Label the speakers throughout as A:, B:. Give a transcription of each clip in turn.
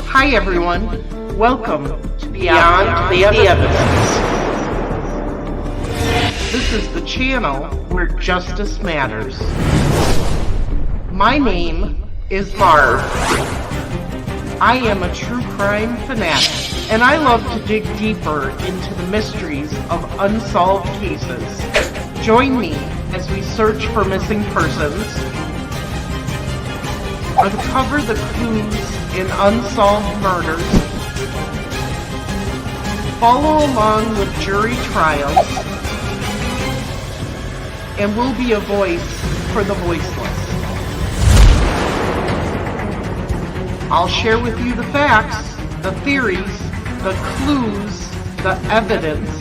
A: Hi everyone, welcome to Beyond the Evidence. This is the channel where justice matters. My name is Marv. I am a true crime fanatic, and I love to dig deeper into the mysteries of unsolved cases. Join me as we search for missing persons, uncover the clues in unsolved murders, follow along with jury trials, and we'll be a voice for the voiceless. I'll share with you the facts, the theories, the clues, the evidence,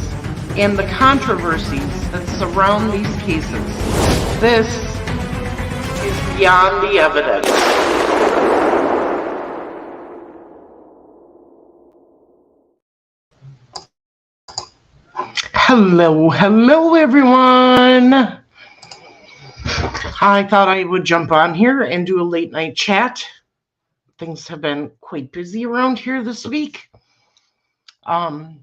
A: and the controversies that surround these cases. This is Beyond the Evidence. Hello everyone. I thought I would jump on here and do a late night chat. Things have been quite busy around here this week. And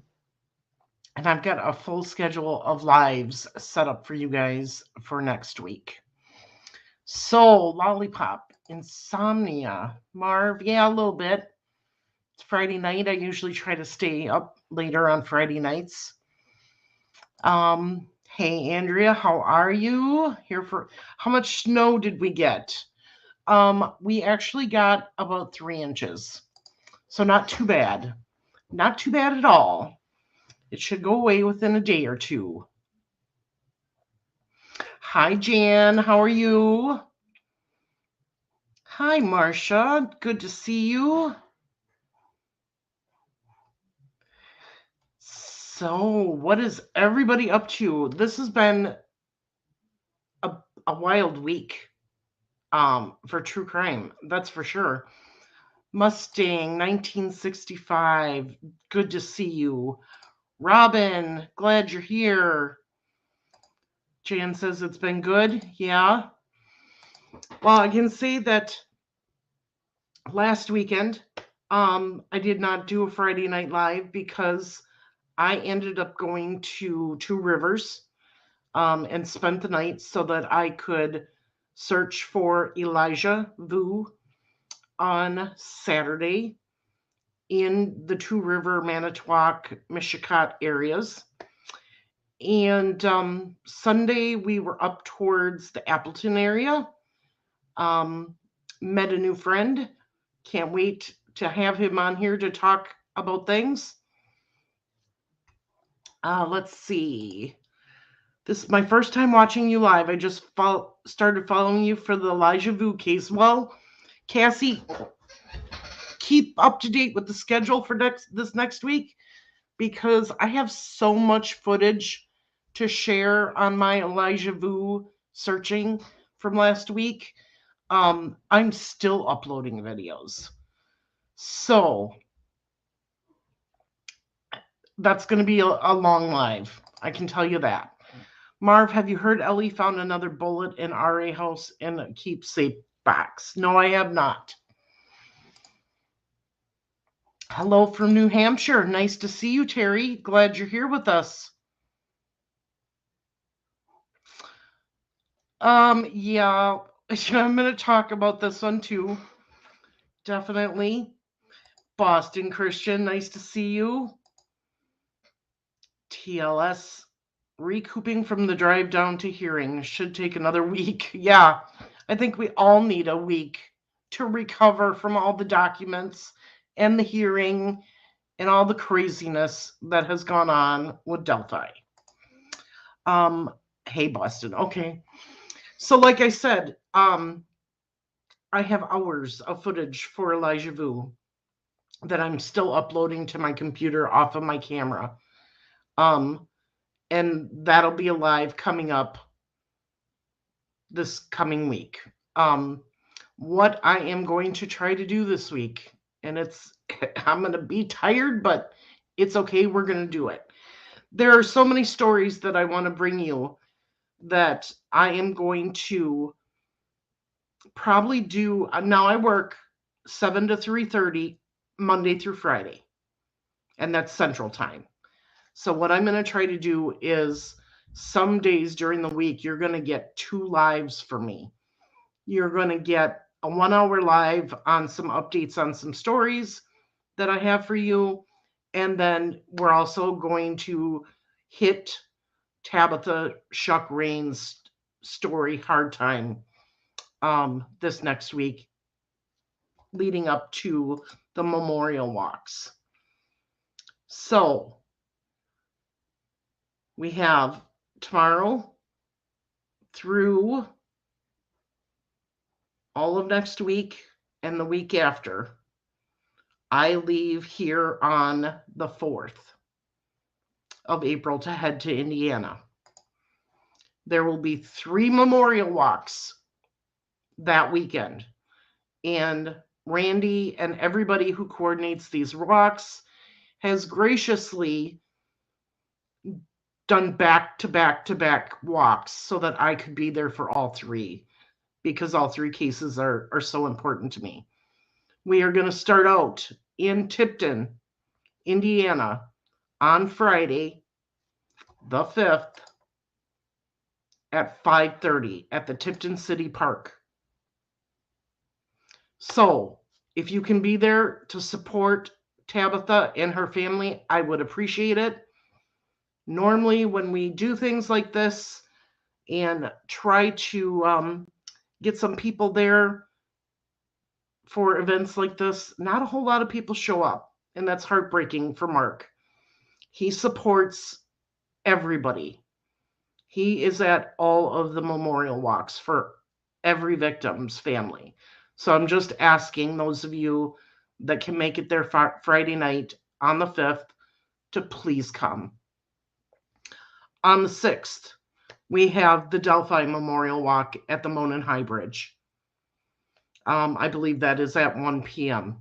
A: I've got a full schedule of lives set up for you guys for next week. So, Lollipop, Insomnia, Marv, yeah, a little bit. It's Friday night. I usually try to stay up later on Friday nights. Hey Andrea, how are you? Here for how much snow did we get? We actually got about 3 inches. So not too bad. Not too bad at all. It should go away within a day or two. Hi Jan, how are you? Hi Marcia, good to see you. So, what is everybody up to? This has been a wild week for true crime, that's for sure. Mustang 1965, good to see you. Robin, glad you're here. Jan says it's been good. Yeah. Well, I can say that last weekend, I did not do a Friday Night Live because I ended up going to Two Rivers and spent the night so that I could search for Elijah Vu on Saturday in the Two River, Manitowoc, Mishicot areas. And Sunday we were up towards the Appleton area. Met a new friend. Can't wait to have him on here to talk about things. Let's see. This is my first time watching you live. I just started following you for the Elijah Vu case. Well, Cassie, keep up to date with the schedule for this next week because I have so much footage to share on my Elijah Vu searching from last week. I'm still uploading videos. So that's going to be a long live. I can tell you that. Marv, have you heard Ellie found another bullet in RA house in a keepsake box? No, I have not. Hello from New Hampshire. Nice to see you, Terry. Glad you're here with us. Yeah, I'm going to talk about this one too. Definitely. Boston Christian, nice to see you. TLS, recouping from the drive down to hearing should take another week. Yeah, I think we all need a week to recover from all the documents and the hearing and all the craziness that has gone on with Delphi. Hey, Boston. Okay. So like I said, I have hours of footage for Elijah Vu that I'm still uploading to my computer off of my camera. And that'll be alive coming up this coming week. What I am going to try to do this week, and I'm going to be tired, but it's okay. We're going to do it. There are so many stories that I want to bring you that I am going to probably do. Now I work 7 to 3:30 Monday through Friday, and that's Central Time. So what I'm going to try to do is some days during the week, you're going to get 2 lives from me. You're going to get a 1-hour live on some updates on some stories that I have for you. And then we're also going to hit Tabitha Shuck Rain's story, Hard Time, this next week, leading up to the memorial walks. So we have tomorrow through all of next week and the week after. I leave here on the 4th of April to head to Indiana. There will be 3 memorial walks that weekend. And Randy and everybody who coordinates these walks has graciously done back-to-back walks so that I could be there for all 3, because all 3 cases are so important to me. We are going to start out in Tipton, Indiana, on Friday, the 5th, at 5:30 at the Tipton City Park. So, if you can be there to support Tabitha and her family, I would appreciate it. Normally, when we do things like this and try to get some people there for events like this, not a whole lot of people show up, and that's heartbreaking for Mark. He supports everybody. He is at all of the memorial walks for every victim's family. So I'm just asking those of you that can make it there Friday night on the 5th to please come. On the 6th, we have the Delphi Memorial Walk at the Monon High Bridge. I believe that is at 1 p.m.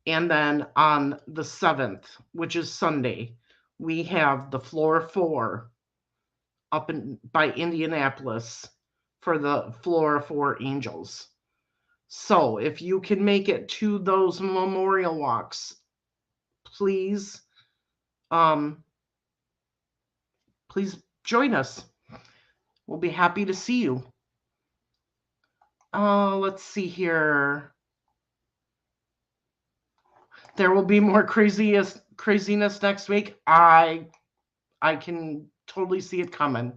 A: And then on the 7th, which is Sunday, we have the Floor 4 up by Indianapolis for the Floor 4 Angels. So if you can make it to those memorial walks, please, please join us. We'll be happy to see you. Let's see here. There will be more craziness next week. I can totally see it coming.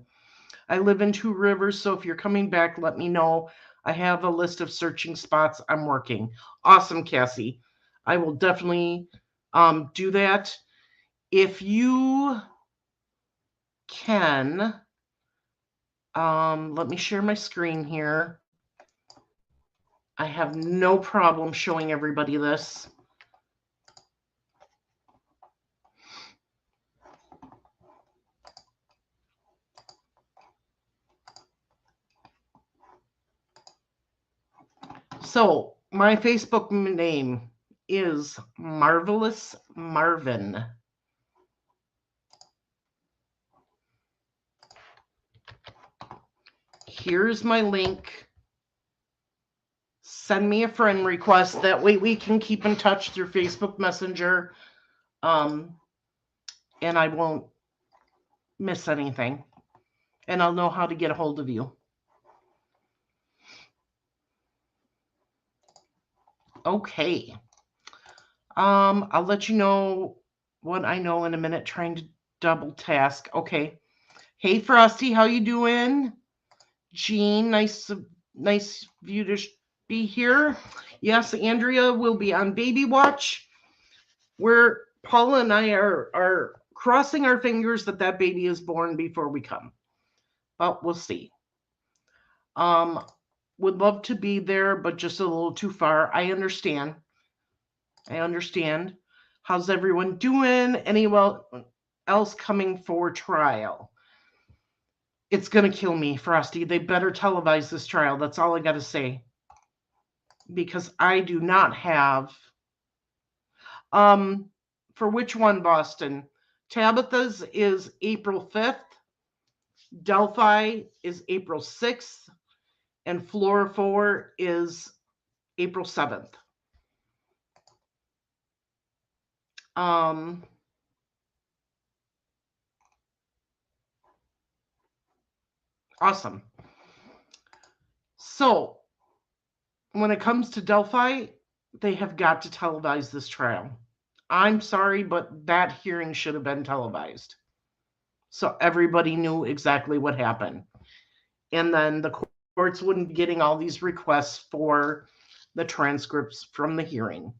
A: I live in Two Rivers, so if you're coming back, let me know. I have a list of searching spots I'm working. Awesome, Cassie. I will definitely do that. If you can, let me share my screen here. I have no problem showing everybody this. So my Facebook name is Marvelous Marvin. Here's my link. Send me a friend request. That way we can keep in touch through Facebook Messenger. And I won't miss anything. And I'll know how to get a hold of you. Okay. I'll let you know what I know in a minute, trying to double task. Okay. Hey Frosty, how you doing? Jean, nice of you to be here. Yes, Andrea will be on baby watch. Where Paula and I are crossing our fingers that baby is born before we come. But we'll see. Would love to be there, but just a little too far. I understand. How's everyone doing? Anyone else coming for trial? It's going to kill me, Frosty. They better televise this trial. That's all I got to say. Because I do not have... for which one, Boston? Tabitha's is April 5th. Delphi is April 6th. And Floor 4 is April 7th. Um, awesome. So, when it comes to Delphi, they have got to televise this trial. I'm sorry, but that hearing should have been televised. So everybody knew exactly what happened. And then the courts wouldn't be getting all these requests for the transcripts from the hearing.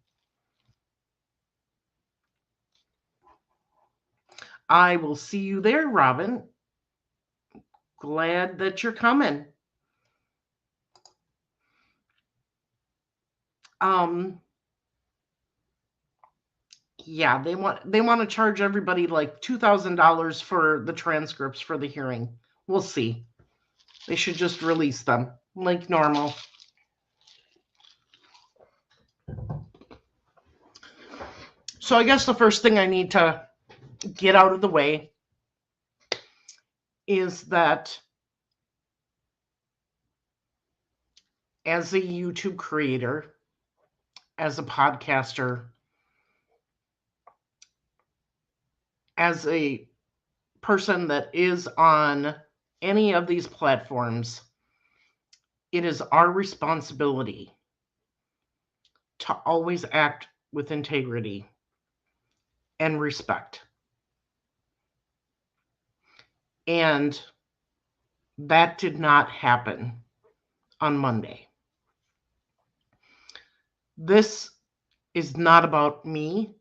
A: I will see you there, Robin. Glad that you're coming. Um, yeah, they want to charge everybody like $2,000 for the transcripts for the hearing. We'll see. They should just release them like normal. So I guess the first thing I need to get out of the way is that as a YouTube creator, as a podcaster, as a person that is on any of these platforms, it is our responsibility to always act with integrity and respect. And that did not happen on Monday. This is not about me.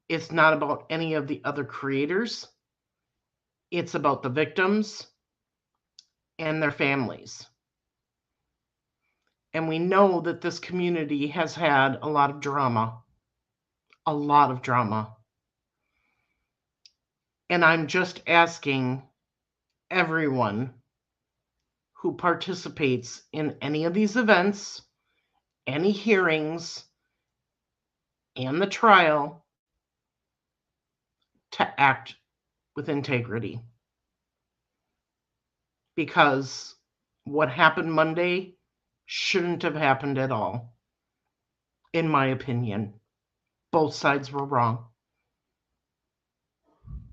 A: It's not about any of the other creators. It's about the victims and their families. And we know that this community has had a lot of drama. A lot of drama. And I'm just asking everyone who participates in any of these events, any hearings, and the trial to act with integrity. Because what happened Monday shouldn't have happened at all, in my opinion. Both sides were wrong.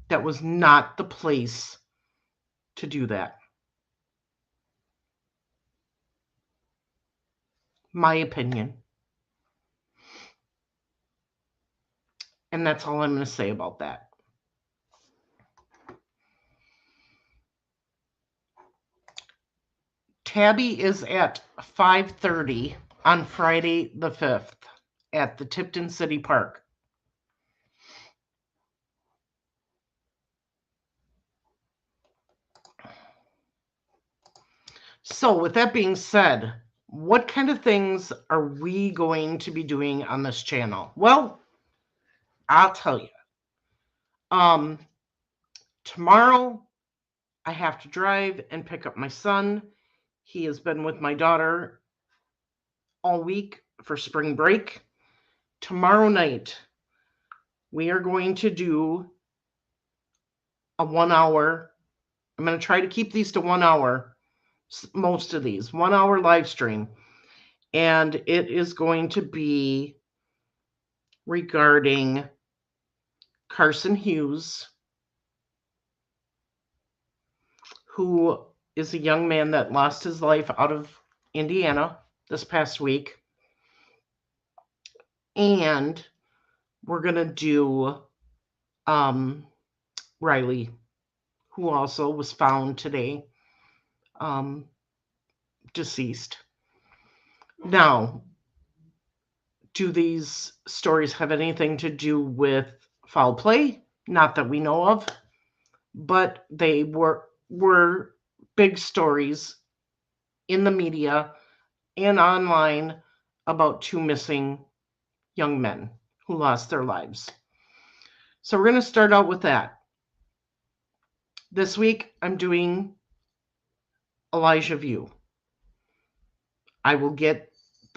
A: That was not the place to do that. My opinion. And that's all I'm going to say about that. Tabby is at 5:30 on Friday the 5th at the Tipton City Park. So, with that being said, what kind of things are we going to be doing on this channel? Well, I'll tell you. Tomorrow I have to drive and pick up my son. He has been with my daughter all week for spring break. Tomorrow night, we are going to do a 1 hour. I'm going to try to keep these to 1 hour, most of these, 1 hour live stream. And it is going to be regarding Carson Hughes, who is a young man that lost his life out of Indiana this past week. And we're going to do Riley, who also was found today deceased. Now, do these stories have anything to do with foul play? Not that we know of, but they were big stories in the media and online about two missing young men who lost their lives. So we're going to start out with that. This week, I'm doing Elijah View. I will get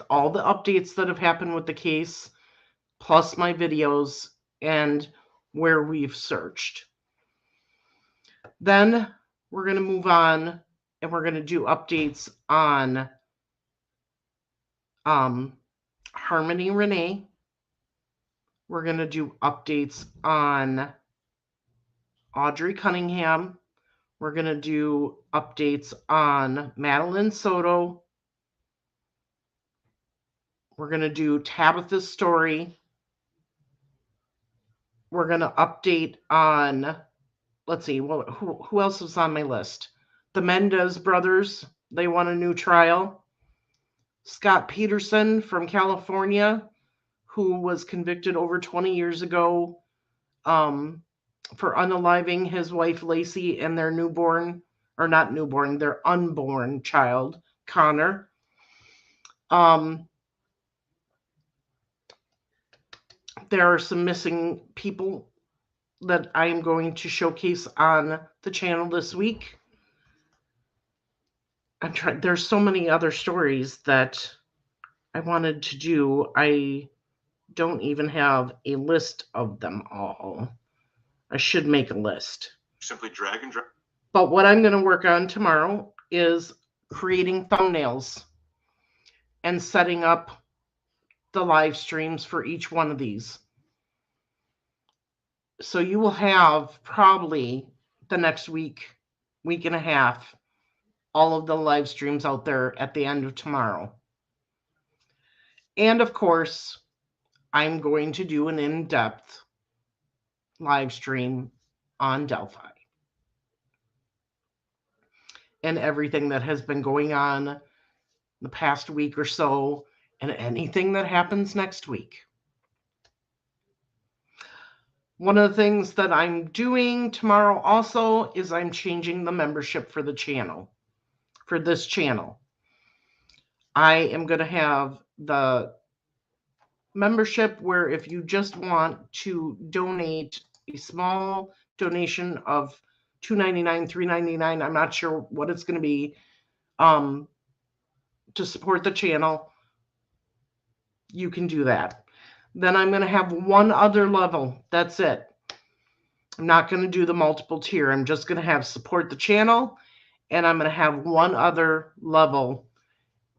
A: all the updates that have happened with the case, plus my videos and where we've searched. Then we're going to move on and we're going to do updates on Harmony Renee, We're going to do updates on Audrey Cunningham. We're going to do updates on Madeline Soto. We're going to do Tabitha's story. We're going to update on, let's see, who else was on my list? The Mendez brothers, they want a new trial. Scott Peterson from California, who was convicted over 20 years ago for unaliving his wife Lacey and their newborn, or not newborn, their unborn child, Connor. There are some missing people that I am going to showcase on the channel this week. There's so many other stories that I wanted to do. I don't even have a list of them all. I should make a list.
B: Simply drag and drop.
A: But what I'm going to work on tomorrow is creating thumbnails and setting up the live streams for each one of these. So you will have probably the next week and a half, all of the live streams out there at the end of tomorrow. And of course, I'm going to do an in-depth live stream on Delphi and everything that has been going on the past week or so and anything that happens next week. One of the things that I'm doing tomorrow also is I'm changing the membership for the channel, for this channel. I am going to have the membership where if you just want to donate a small donation of $2.99, $3.99, I'm not sure what it's going to be, to support the channel, you can do that. Then I'm going to have one other level. That's it. I'm not going to do the multiple tier. I'm just going to have support the channel, and I'm going to have one other level.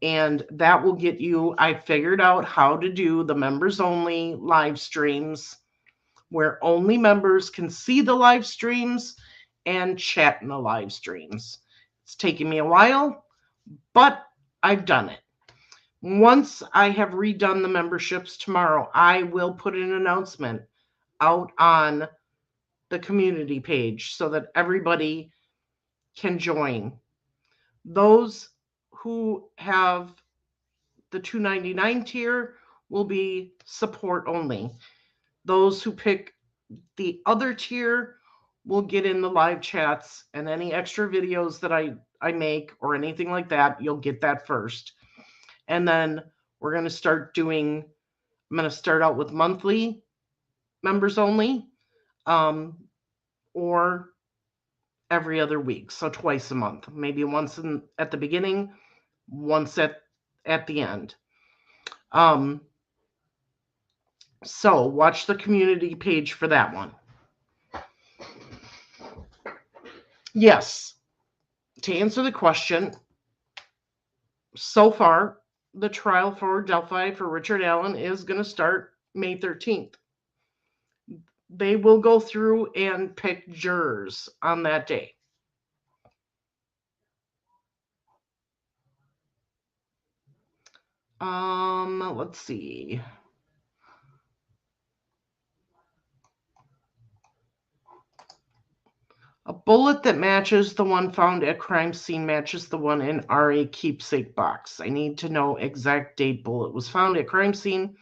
A: And that will get you, I figured out how to do the members only live streams where only members can see the live streams and chat in the live streams. It's taken me a while, but I've done it. Once I have redone the memberships tomorrow, I will put an announcement out on the community page so that everybody can join. Those who have the $2.99 tier will be support only. Those who pick the other tier will get in the live chats, and any extra videos that I make or anything like that, you'll get that first. And then we're going to start doing, I'm going to start out with monthly members only, or every other week. So twice a month, maybe once at the beginning, once at the end. So watch the community page for that one. Yes, to answer the question, so far, the trial for Delphi for Richard Allen is going to start May 13th. They will go through and pick jurors on that day. Let's see. A bullet that matches the one found at crime scene matches the one in RA keepsake box. I need to know exact date bullet was found at crime scene.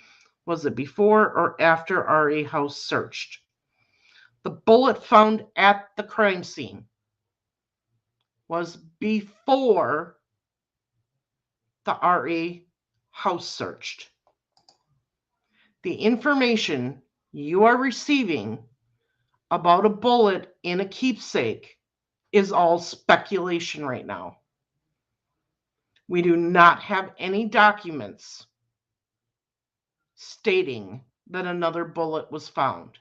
A: Was it before or after RA house searched? The bullet found at the crime scene was before the RA house searched. The information you are receiving about a bullet in a keepsake is all speculation right now. We do not have any documents stating that another bullet was found.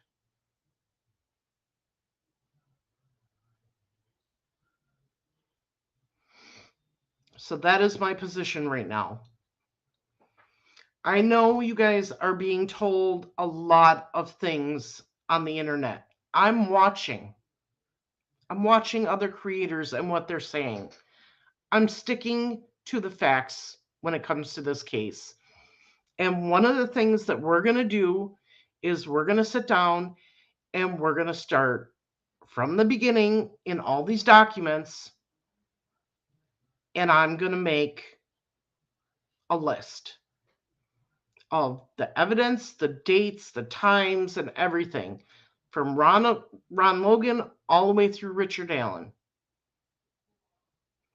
A: So that is my position right now. I know you guys are being told a lot of things on the internet. I'm watching. I'm watching other creators and what they're saying. I'm sticking to the facts when it comes to this case. And one of the things that we're going to do is we're going to sit down and we're going to start from the beginning in all these documents. And I'm going to make a list of the evidence, the dates, the times, and everything from Ron Logan all the way through Richard Allen.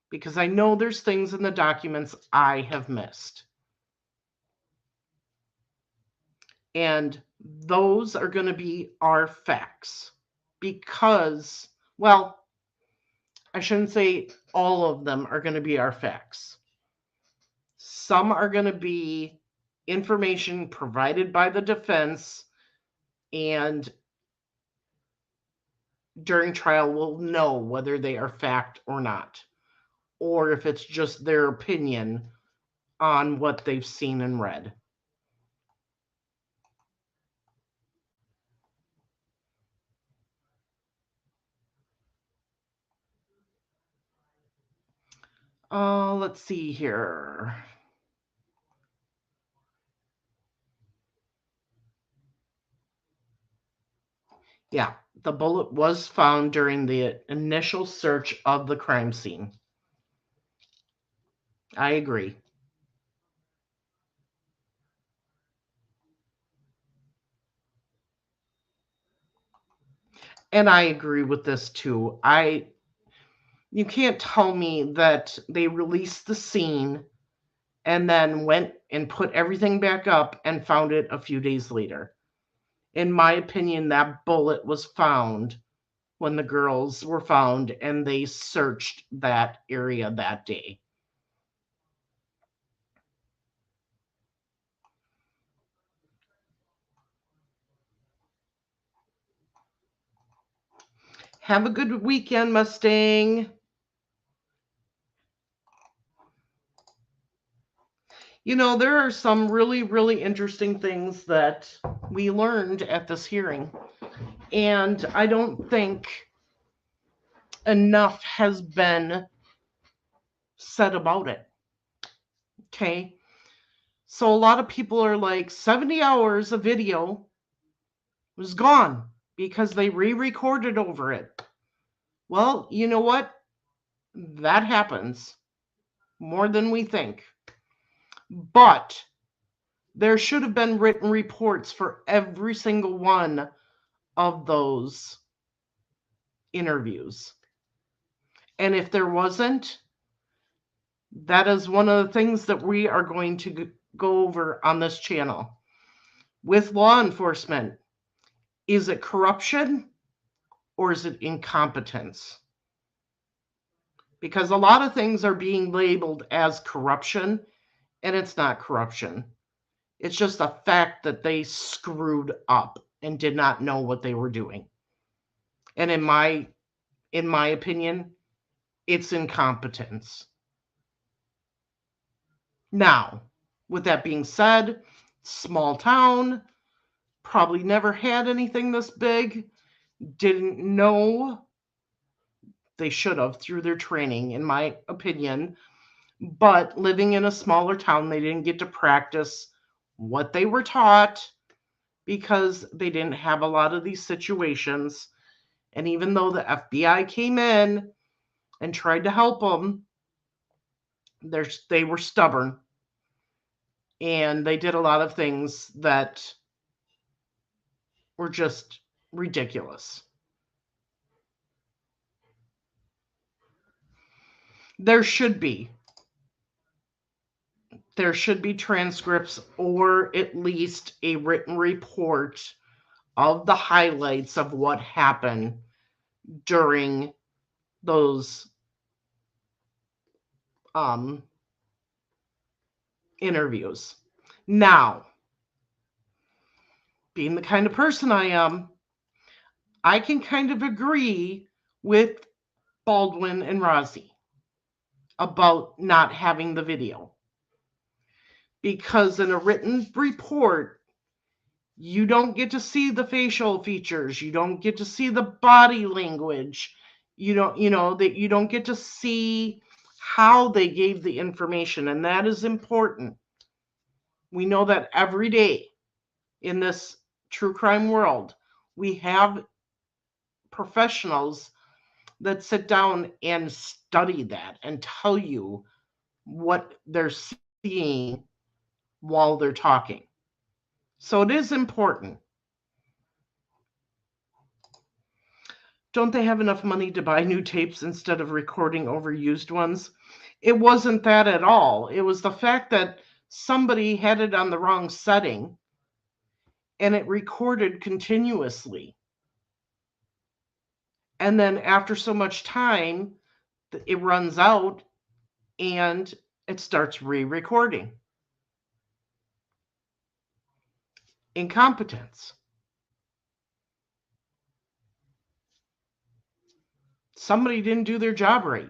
A: Because I know there's things in the documents I have missed. And those are going to be our facts. Because, well, I shouldn't say all of them are going to be our facts. Some are going to be information provided by the defense, and during trial we'll know whether they are fact or not, or if it's just their opinion on what they've seen and read. Let's see here. Yeah, the bullet was found during the initial search of the crime scene. I agree. And I agree with this too. You can't tell me that they released the scene and then went and put everything back up and found it a few days later. In my opinion, that bullet was found when the girls were found and they searched that area that day. Have a good weekend, Mustang. You know, there are some really, really interesting things that we learned at this hearing. And I don't think enough has been said about it. Okay. So a lot of people are like, 70 hours of video was gone because they re recorded over it. Well, you know what? That happens more than we think. But there should have been written reports for every single one of those interviews. And if there wasn't, that is one of the things that we are going to go over on this channel. With law enforcement, is it corruption or is it incompetence? Because a lot of things are being labeled as corruption, and it's not corruption. It's just a fact that they screwed up and did not know what they were doing. And in my opinion, it's incompetence. Now, with that being said, small town, probably never had anything this big, didn't know. They should have through their training, in my opinion. But living in a smaller town, they didn't get to practice what they were taught because they didn't have a lot of these situations. And even though the FBI came in and tried to help them, they were stubborn. And they did a lot of things that were just ridiculous. There should be. There should be transcripts or at least a written report of the highlights of what happened during those interviews. Now, being the kind of person I am, I can kind of agree with Baldwin and Rozzi about not having the video. because in a written report, you don't get to see the facial features, you don't get to see the body language, that you don't get to see how they gave the information, and that is important. We know that every day in this true crime world, we have professionals that sit down and study that and tell you what they're seeing while they're talking. So it is important. Don't they have enough money to buy new tapes instead of recording overused ones? It wasn't that at all. It was the fact that somebody had it on the wrong setting and it recorded continuously. And then after so much time, it runs out and it starts re-recording. Incompetence. Somebody didn't do their job right.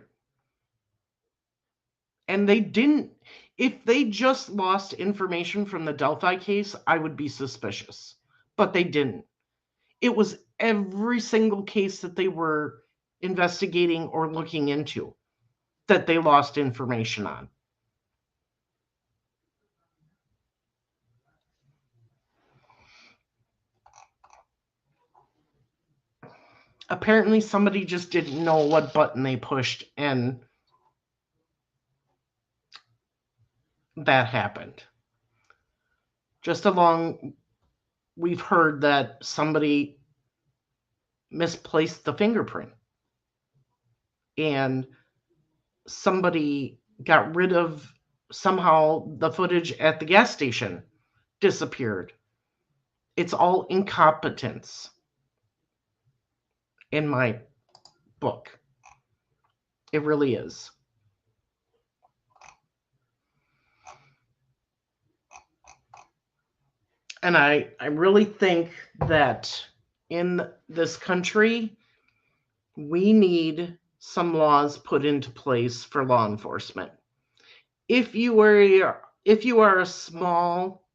A: And they didn't. If they just lost information from the Delphi case, I would be suspicious. But they didn't. It was every single case that they were investigating or looking into that they lost information on. Apparently, somebody just didn't know what button they pushed, and that happened. Just along, we've heard that somebody misplaced the fingerprint, and somebody got rid of, somehow the footage at the gas station disappeared. It's all incompetence in my book. It really is. And I really think that in this country, we need some laws put into place for law enforcement. If you are a small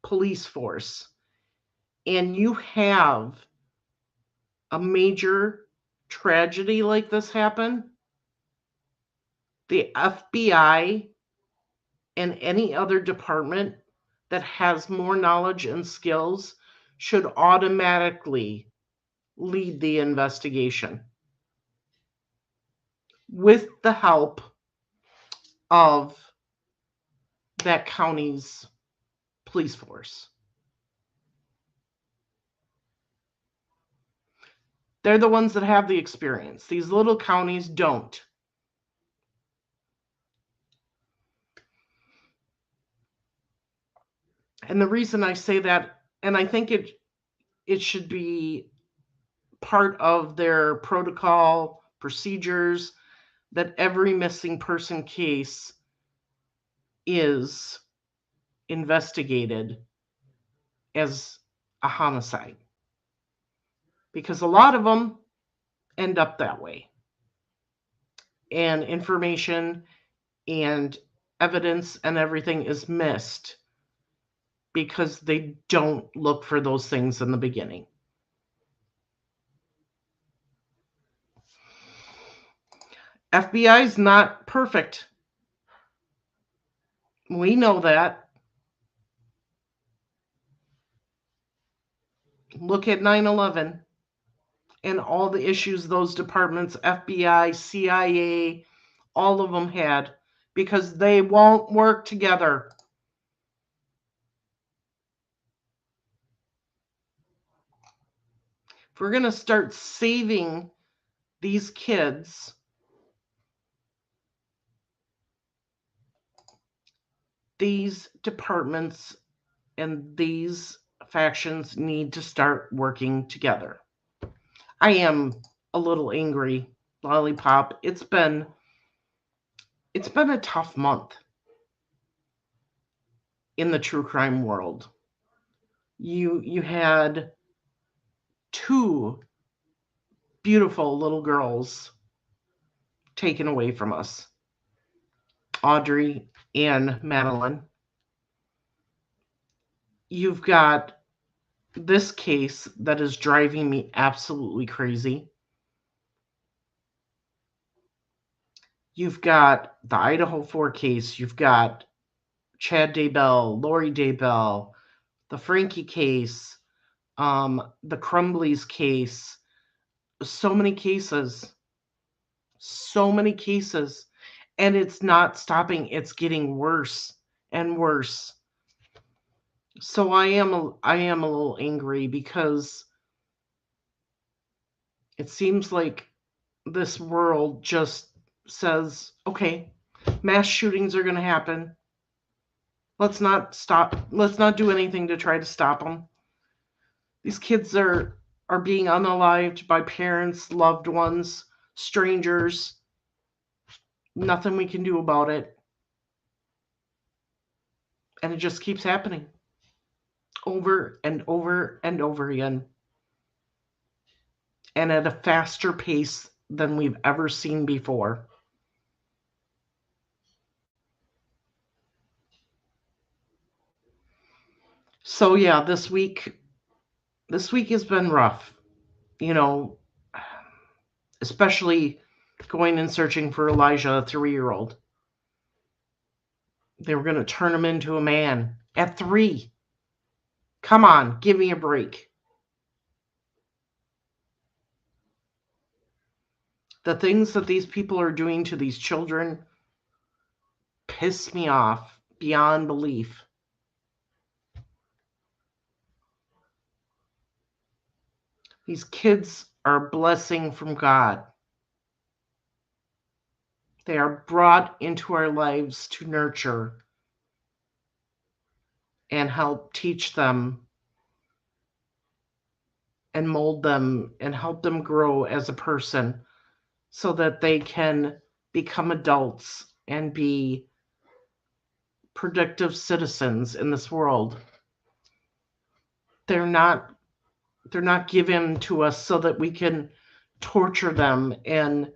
A: police force and you have a major tragedy like this happen, the FBI and any other department that has more knowledge and skills should automatically lead the investigation with the help of that county's police force. They're the ones that have the experience. These little counties don't. And the reason I say that, and I think it should be part of their protocol procedures, that every missing person case is investigated as a homicide, because a lot of them end up that way, and information and evidence and everything is missed because they don't look for those things in the beginning. FBI is not perfect. We know that. Look at 9/11 and all the issues those departments, FBI, CIA, all of them had, because they won't work together. If we're going to start saving these kids, these departments and these factions need to start working together. I am a little angry, Lollipop. It's been a tough month in the true crime world. You had two beautiful little girls taken away from us, Audrey and Madeline. You've got this case that is driving me absolutely crazy. You've got the Idaho 4 case. You've got Chad Daybell, Lori Daybell, the Frankie case, the Crumblies case. So many cases. So many cases. And it's not stopping. It's getting worse and worse. So I am a little angry because it seems like this world just says, okay, mass shootings are going to happen. Let's not do anything to try to stop them. These kids are being unalived by parents, loved ones, strangers. Nothing we can do about it. And it just keeps happening over and over and over again. And at a faster pace than we've ever seen before. So yeah, this week has been rough. You know, especially going and searching for Elijah, a 3-year-old. They were going to turn him into a man at 3. Come on, give me a break. The things that these people are doing to these children piss me off beyond belief. These kids are a blessing from God. They are brought into our lives to nurture and help teach them and mold them and help them grow as a person so that they can become adults and be productive citizens in this world. They're not given to us so that we can torture them and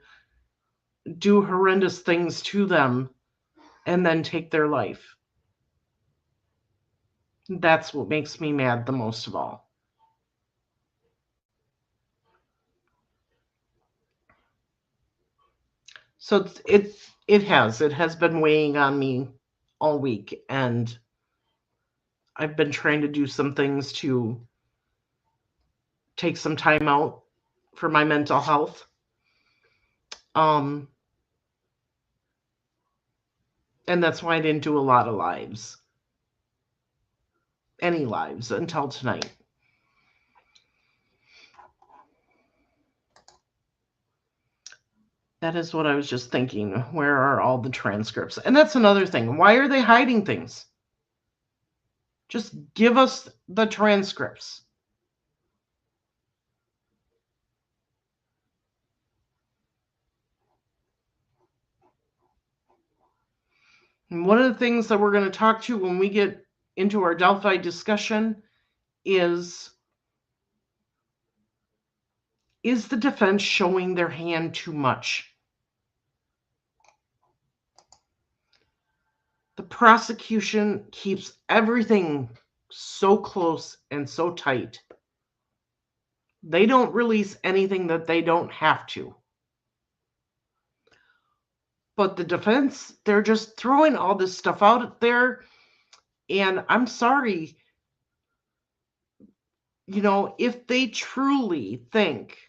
A: do horrendous things to them and then take their life. That's what makes me mad the most of all. So it has been weighing on me all week, and I've been trying to do some things to take some time out for my mental health. And that's why I didn't do a lot of lives. Any lives until tonight. That is what I was just thinking. Where are all the transcripts? And that's another thing. Why are they hiding things? Just give us the transcripts. And one of the things that we're going to talk to when we get into our Delphi discussion is the defense showing their hand too much? The prosecution keeps everything so close and so tight. They don't release anything that they don't have to. But the defense, they're just throwing all this stuff out there. And I'm sorry, if they truly think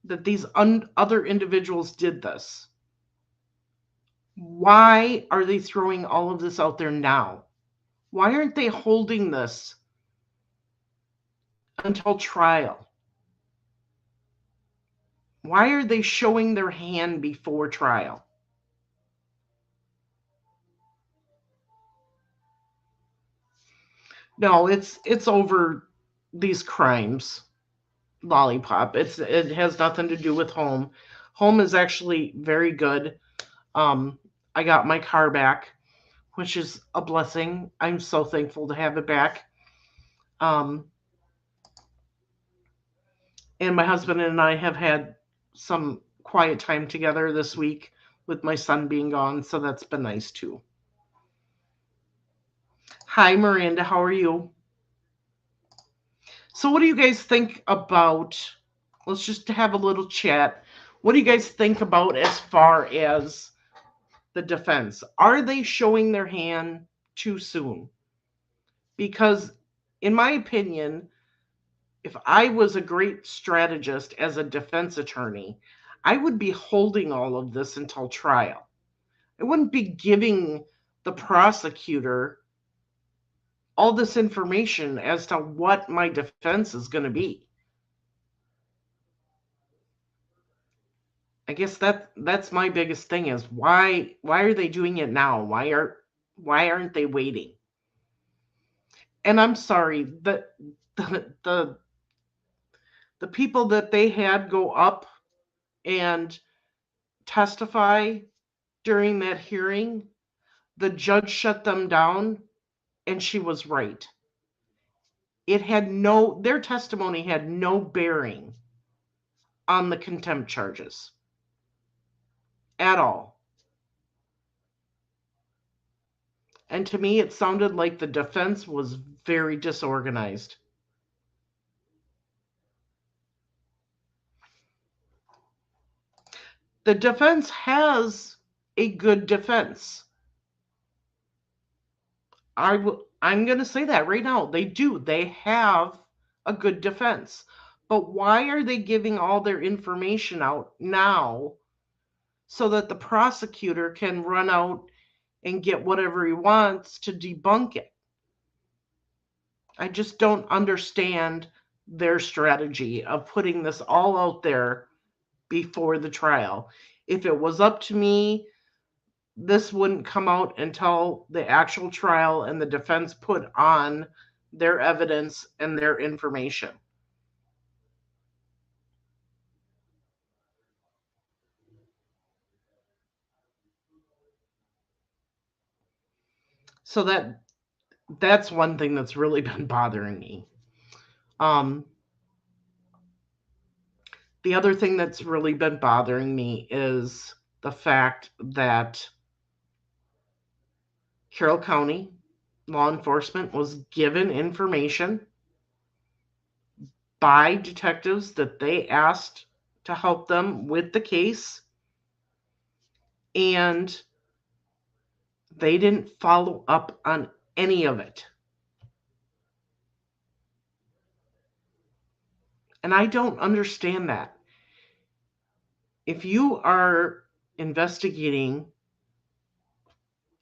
A: that these other individuals did this, why are they throwing all of this out there now? Why aren't they holding this until trial? Why are they showing their hand before trial? No, it's over these crimes, Lollipop. It has nothing to do with home. Home is actually very good. I got my car back, which is a blessing. I'm so thankful to have it back. And my husband and I have had some quiet time together this week with my son being gone, so that's been nice too. Hi, Miranda. How are you? So what do you guys think about, let's just have a little chat. What do you guys think about as far as the defense? Are they showing their hand too soon? Because in my opinion, if I was a great strategist as a defense attorney, I would be holding all of this until trial. I wouldn't be giving the prosecutor all this information as to what my defense is going to be. I guess that's my biggest thing is why are they doing it now? Why aren't they waiting? And I'm sorry, the the people that they had go up and testify during that hearing, the judge shut them down and she was right. Their testimony had no bearing on the contempt charges at all. And to me, it sounded like the defense was very disorganized. The defense has a good defense. I'm going to say that right now. They do. They have a good defense. But why are they giving all their information out now so that the prosecutor can run out and get whatever he wants to debunk it? I just don't understand their strategy of putting this all out there before the trial. If it was up to me, this wouldn't come out until the actual trial and the defense put on their evidence and their information. So that's one thing that's really been bothering me. Um, the other thing that's really been bothering me is the fact that Carroll County law enforcement was given information by detectives that they asked to help them with the case, and they didn't follow up on any of it. And I don't understand that. If you are investigating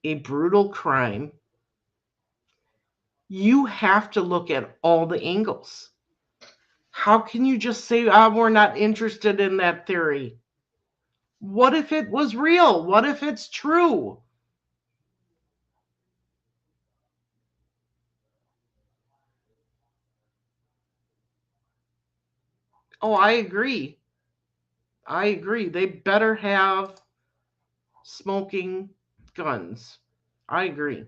A: a brutal crime, you have to look at all the angles. How can you just say, we're not interested in that theory? What if it was real? What if it's true? Oh, I agree. I agree. They better have smoking guns. I agree.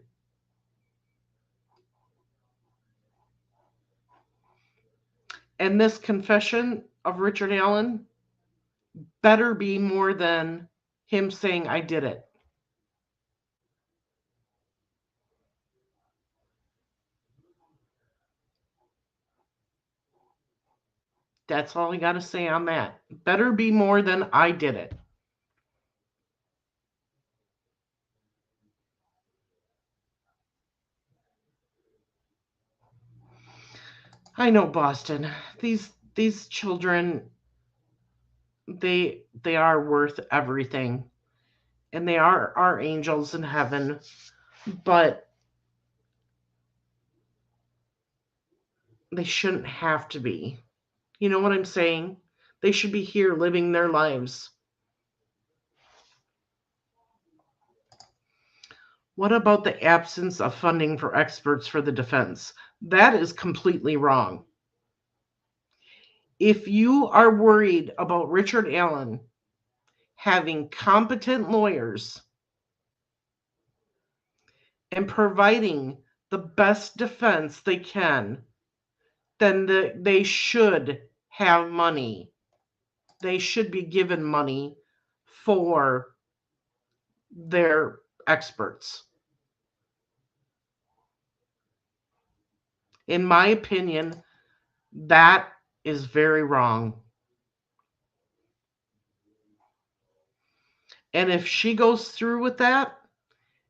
A: And this confession of Richard Allen better be more than him saying, I did it. That's all I got to say on that. Better be more than I did it. I know, Boston. These children, they are worth everything, and they are our angels in heaven. But they shouldn't have to be. You know what I'm saying? They should be here living their lives. What about the absence of funding for experts for the defense? That is completely wrong. If you are worried about Richard Allen having competent lawyers and providing the best defense they can, then they should have money. They should be given money for their experts. In my opinion, That is very wrong. And if she goes through with that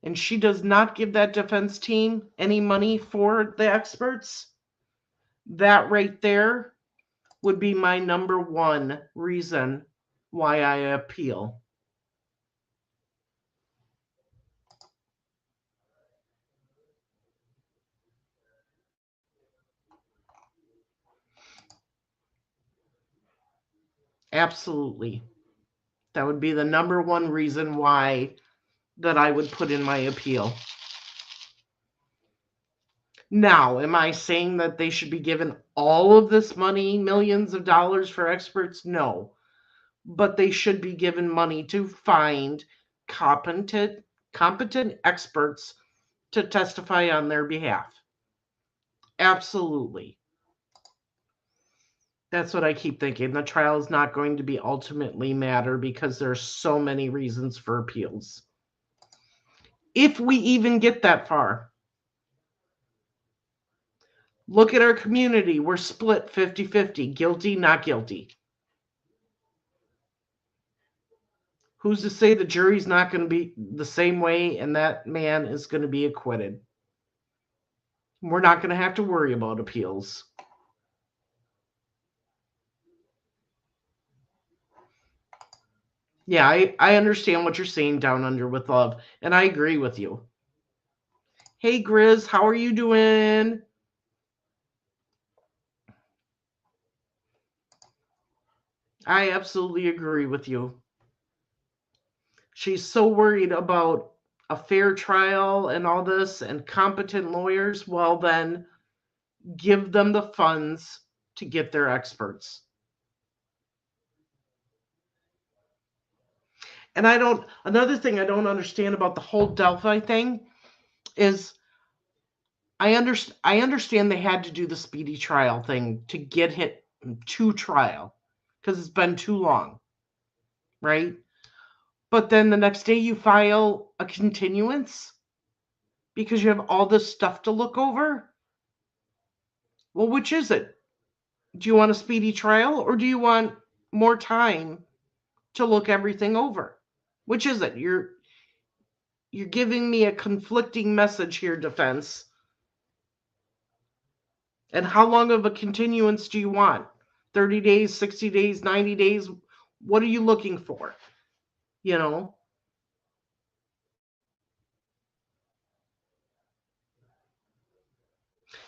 A: and she does not give that defense team any money for the experts, that right there would be my number one reason why I appeal. Absolutely. That would be the number one reason why that I would put in my appeal. Now, am I saying that they should be given all of this money, millions of dollars for experts? No. But they should be given money to find competent experts to testify on their behalf. Absolutely. That's what I keep thinking. The trial is not going to be ultimately matter because there's so many reasons for appeals. If we even get that far. Look at our community. We're split 50-50. Guilty, not guilty. Who's to say the jury's not going to be the same way and that man is going to be acquitted? We're not going to have to worry about appeals. Yeah, I understand what you're saying, Down Under with Love, and I agree with you. Hey, Grizz, how are you doing? I absolutely agree with you. She's so worried about a fair trial and all this and competent lawyers. Well, then give them the funds to get their experts. And another thing I don't understand about the whole Delphi thing is I understand they had to do the speedy trial thing to get hit to trial because it's been too long, right? But then the next day you file a continuance because you have all this stuff to look over. Well, which is it? Do you want a speedy trial or do you want more time to look everything over? Which is it? You're giving me a conflicting message here, defense. And how long of a continuance do you want? 30 days, 60 days, 90 days? What are you looking for? You know?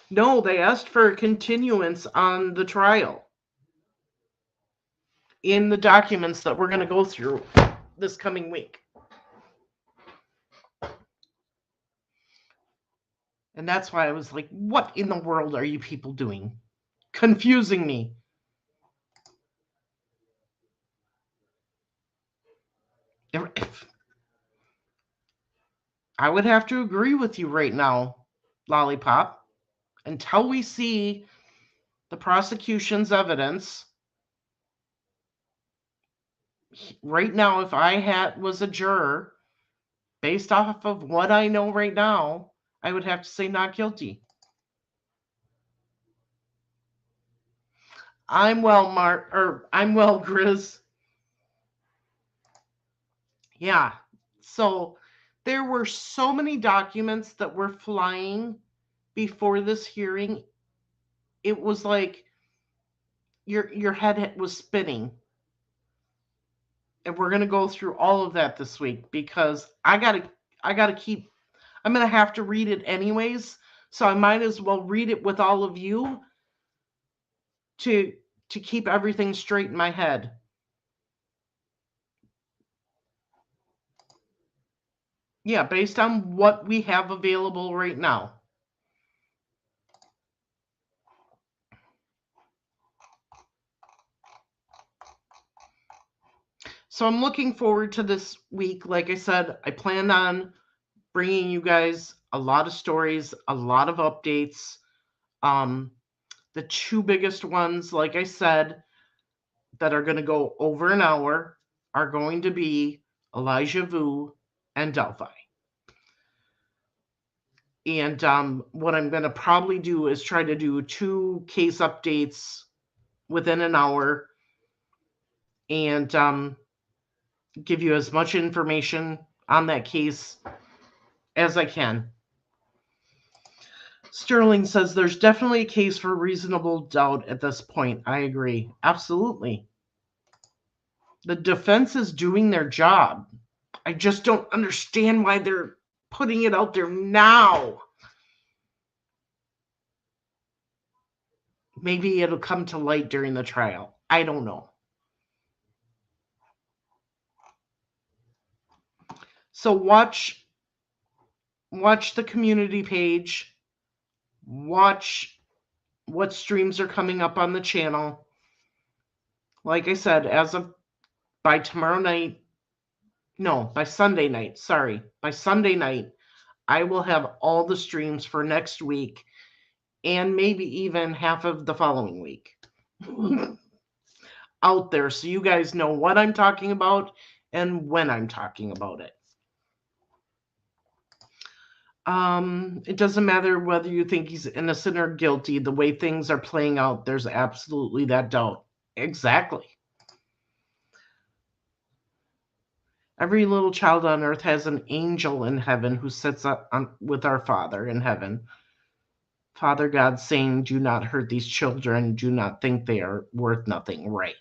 A: No, they asked for a continuance on the trial in the documents that we're going to go through this coming week. And that's why I was like, what in the world are you people doing? Confusing me. I would have to agree with you right now, Lollipop. Until we see the prosecution's evidence, right now, if I was a juror, based off of what I know right now, I would have to say not guilty. I'm well, Grizz. Yeah. So there were so many documents that were flying before this hearing. It was like your head was spinning. And we're gonna go through all of that this week because I gotta keep. I'm gonna have to read it anyways, so I might as well read it with all of you to keep everything straight in my head. Yeah, based on what we have available right now. So I'm looking forward to this week. Like I said, I plan on bringing you guys a lot of stories, a lot of updates. The two biggest ones, like I said, that are going to go over an hour are going to be Elijah Vu and Delphi. And what I'm going to probably do is try to do 2 case updates within an hour and give you as much information on that case as I can. Sterling says there's definitely a case for reasonable doubt at this point. I agree. Absolutely. The defense is doing their job. I just don't understand why they're putting it out there now. Maybe it'll come to light during the trial. I don't know. So watch the community page. Watch what streams are coming up on the channel. Like I said, by tomorrow night, no, by Sunday night, sorry. By Sunday night, I will have all the streams for next week and maybe even half of the following week out there so you guys know what I'm talking about and when I'm talking about it. It doesn't matter whether you think he's innocent or guilty. The way things are playing out, there's absolutely that doubt. Exactly. Every little child on earth has an angel in heaven who sits up with our Father in heaven. Father God saying, do not hurt these children. Do not think they are worth nothing. Right.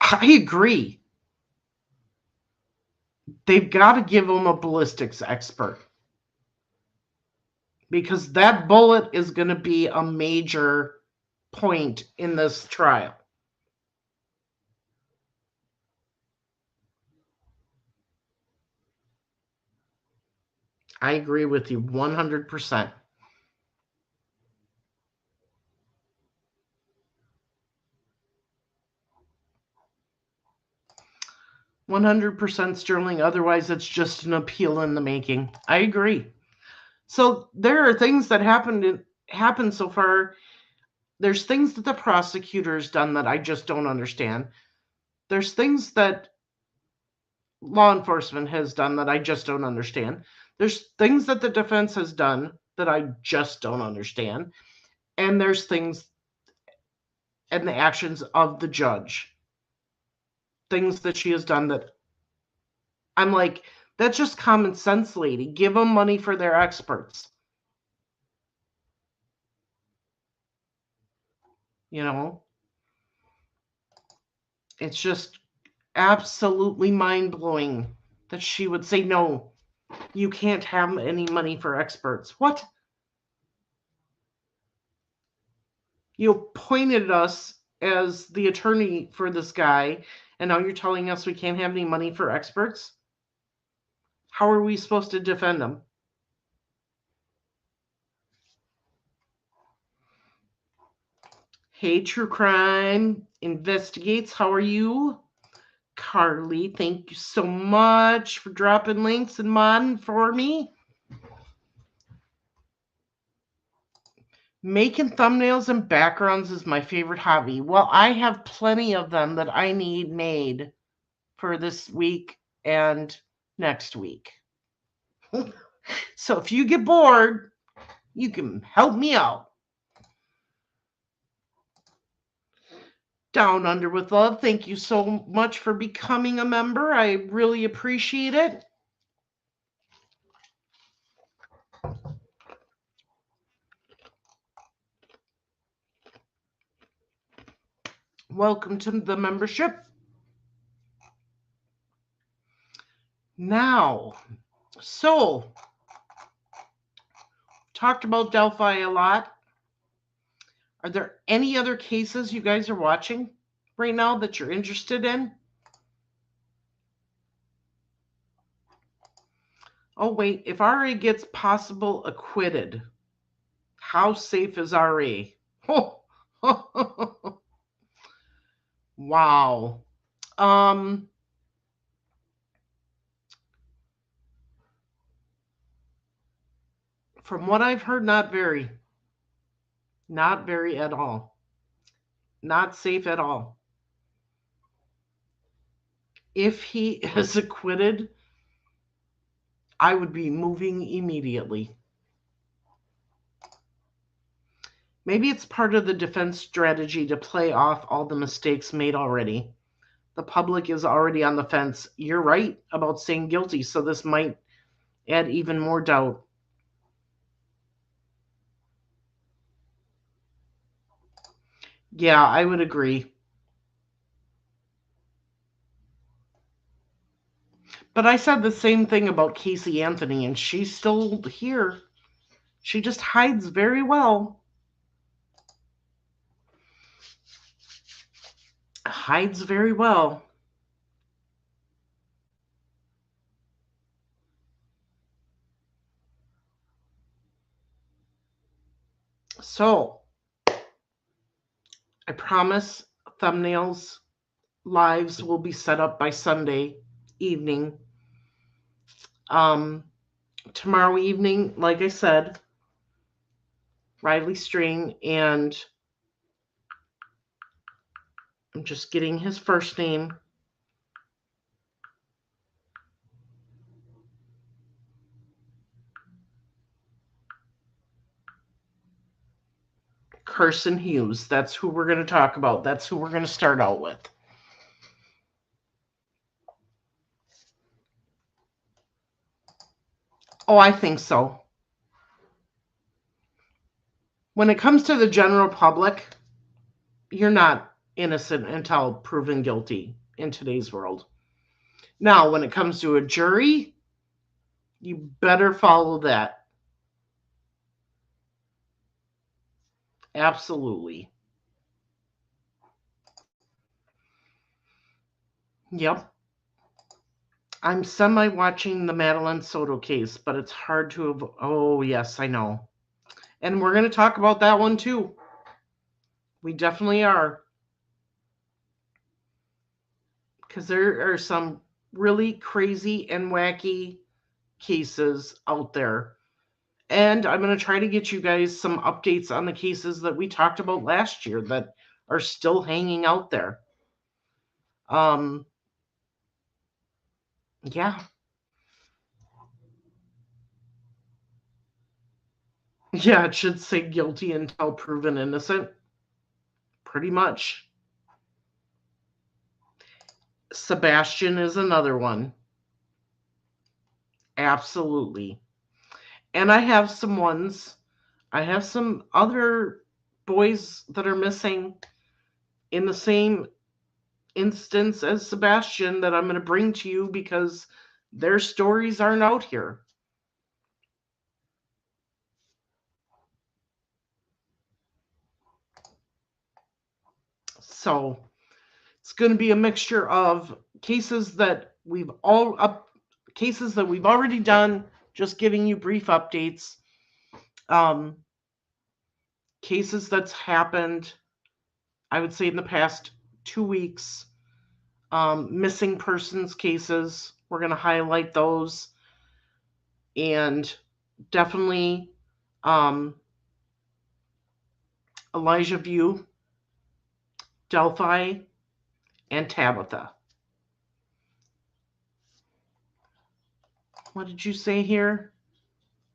A: I agree. They've got to give them a ballistics expert. Because that bullet is going to be a major point in this trial. I agree with you 100%. 100% Sterling. Otherwise, it's just an appeal in the making. I agree. So there are things that happened so far. There's things that the prosecutor's done that I just don't understand. There's things that law enforcement has done that I just don't understand. There's things that the defense has done that I just don't understand. And there's things and the actions of the judge. Things that she has done that I'm like, that's just common sense, lady. Give them money for their experts. You know, it's just absolutely mind blowing that she would say, no, you can't have any money for experts. What? You appointed us as the attorney for this guy, and now you're telling us we can't have any money for experts? How are we supposed to defend them? Hey, True Crime Investigates, how are you? Carly, thank you so much for dropping links and modding for me. Making thumbnails and backgrounds is my favorite hobby. Well, I have plenty of them that I need made for this week and next week. So if you get bored, you can help me out. Down Under with Love, thank you so much for becoming a member. I really appreciate it. Welcome to the membership. Now, so talked about Delphi a lot. Are there any other cases you guys are watching right now that you're interested in? Oh, wait, if RA gets possible acquitted, how safe is RA? Oh. Wow. From what I've heard, not very. Not very at all. Not safe at all. If he is acquitted, I would be moving immediately. Maybe it's part of the defense strategy to play off all the mistakes made already. The public is already on the fence. You're right about saying guilty, so this might add even more doubt. Yeah, I would agree. But I said the same thing about Casey Anthony, and she's still here. She just hides very well. Hides very well. So, I promise thumbnails lives will be set up by Sunday evening. Um, Tomorrow evening, like I said, Riley String, and I'm just getting his first name. Carson Hughes. That's who we're going to talk about. That's who we're going to start out with. Oh, I think so. When it comes to the general public, you're not innocent until proven guilty in today's world. Now, when it comes to a jury, you better follow that. Absolutely. Yep. I'm semi watching the Madeline Soto case, but it's hard to. Oh, yes, I know. And we're going to talk about that one too. We definitely are. Because there are some really crazy and wacky cases out there. And I'm going to try to get you guys some updates on the cases that we talked about last year that are still hanging out there. Um, yeah. Yeah, it should say guilty until proven innocent. Pretty much. Sebastian is another one. Absolutely. And I have some other boys that are missing in the same instance as Sebastian that I'm going to bring to you because their stories aren't out here. So it's going to be a mixture of cases that we've already done, just giving you brief updates. Um, Cases that's happened, I would say in the past 2 weeks. Missing persons cases, we're going to highlight those, and definitely um, Elijah View, Delphi, and Tabitha. What did you say here?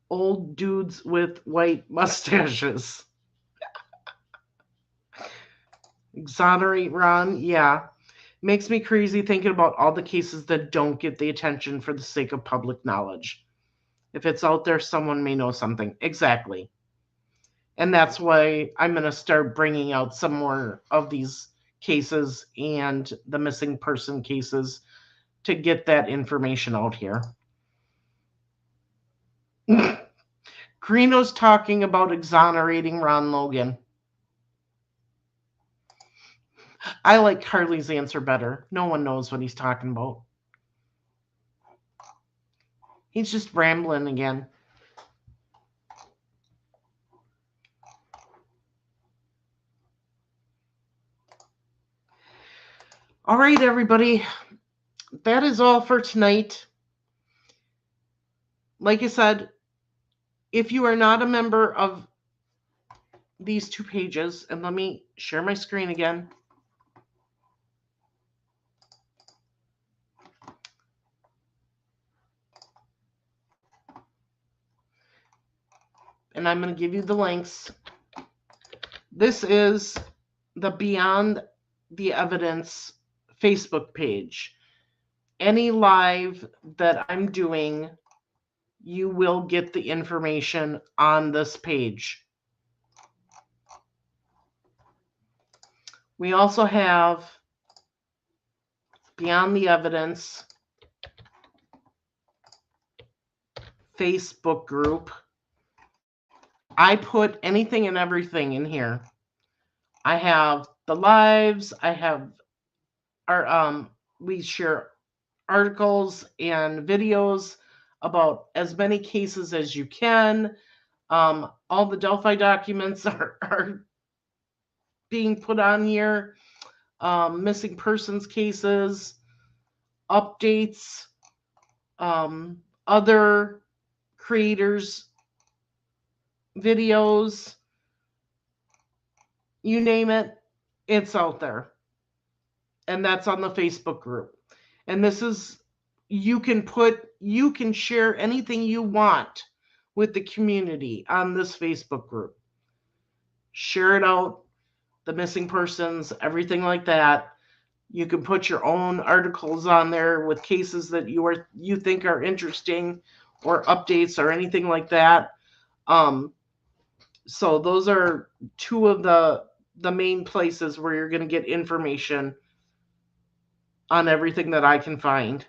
A: Old dudes with white mustaches. Exonerate Ron, yeah. Makes me crazy thinking about all the cases that don't get the attention for the sake of public knowledge. If it's out there, someone may know something. Exactly. And that's why I'm going to start bringing out some more of these cases and the missing person cases to get that information out here. Greeno's talking about exonerating Ron Logan. I like Carly's answer better. No one knows what he's talking about. He's just rambling again. All right, everybody. That is all for tonight. Like I said, if you are not a member of these two pages, and let me share my screen again. and I'm going to give you the links. This is the Beyond the Evidence Facebook page. Any live that I'm doing, you will get the information on this page. We also have Beyond the Evidence Facebook group. I put anything and everything in here. I have the lives, I have our we share articles and videos about as many cases as you can. All the Delphi documents are being put on here. Missing persons cases, updates, other creators' videos, you name it, it's out there. And that's on the Facebook group. And this is, you can share anything you want with the community on this Facebook group. Share it out, the missing persons, everything like that. You can put your own articles on there with cases that you think are interesting, or updates or anything like that. So those are two of the main places where you're going to get information on everything that I can find.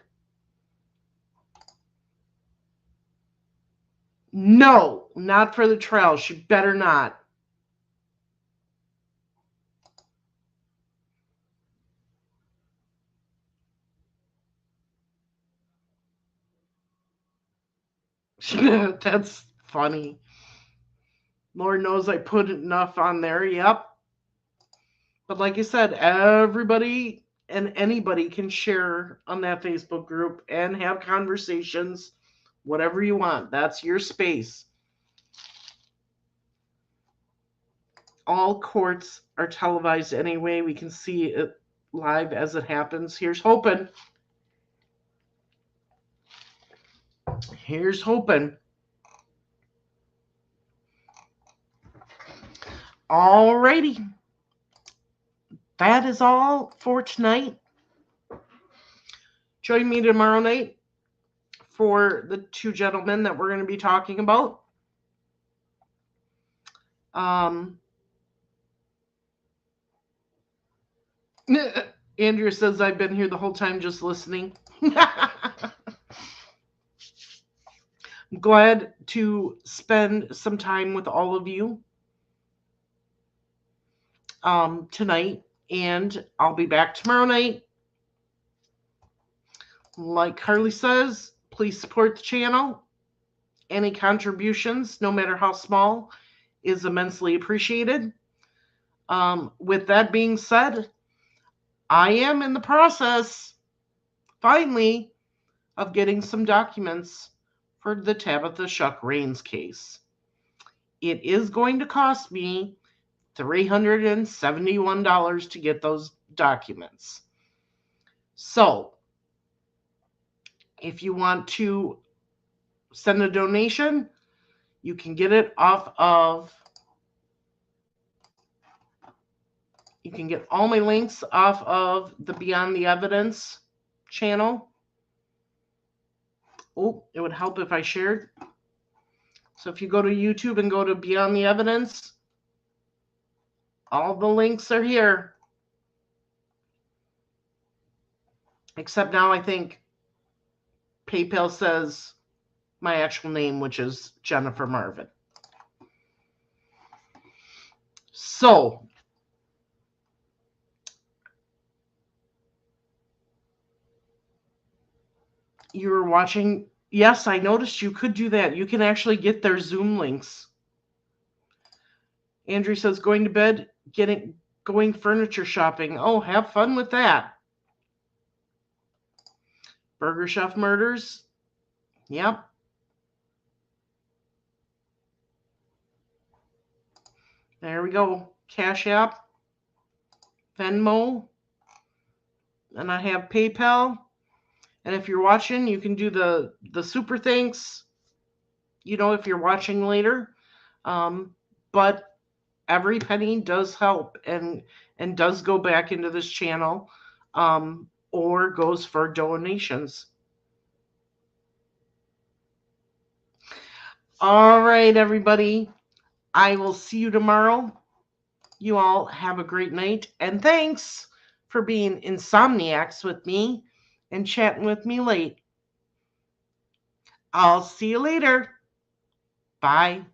A: No, not for the trial. She better not. That's funny. Lord knows I put enough on there. Yep. But like I said, everybody and anybody can share on that Facebook group and have conversations, whatever you want. That's your space. All courts are televised anyway. We can see it live as it happens. Here's hoping. Here's hoping. Alrighty. That is all for tonight. Join me tomorrow night for the two gentlemen that we're going to be talking about. Andrew says I've been here the whole time just listening. I'm glad to spend some time with all of you tonight, and I'll be back tomorrow night. Like Carly says, please support the channel. Any contributions, no matter how small, is immensely appreciated. With that being said, I am in the process, finally, of getting some documents for the Tabitha Shuck Rains case. It is going to cost me $371 to get those documents. So, if you want to send a donation, you can get it off of, you can get all my links off of the Beyond the Evidence channel. Oh, it would help if I shared. So if you go to YouTube and go to Beyond the Evidence, all the links are here. Except now I think PayPal says my actual name, which is Jennifer Marvin. So, you were watching. Yes, I noticed you could do that. You can actually get their Zoom links. Andrew says going to bed, going furniture shopping. Oh, have fun with that. Burger Chef Murders. Yep. There we go. Cash App, Venmo, and I have PayPal. And if you're watching, you can do the super thanks. You know, if you're watching later, But every penny does help and does go back into this channel, or goes for donations. All right, everybody. I will see you tomorrow. You all have a great night, and thanks for being insomniacs with me and chatting with me late. I'll see you later. Bye.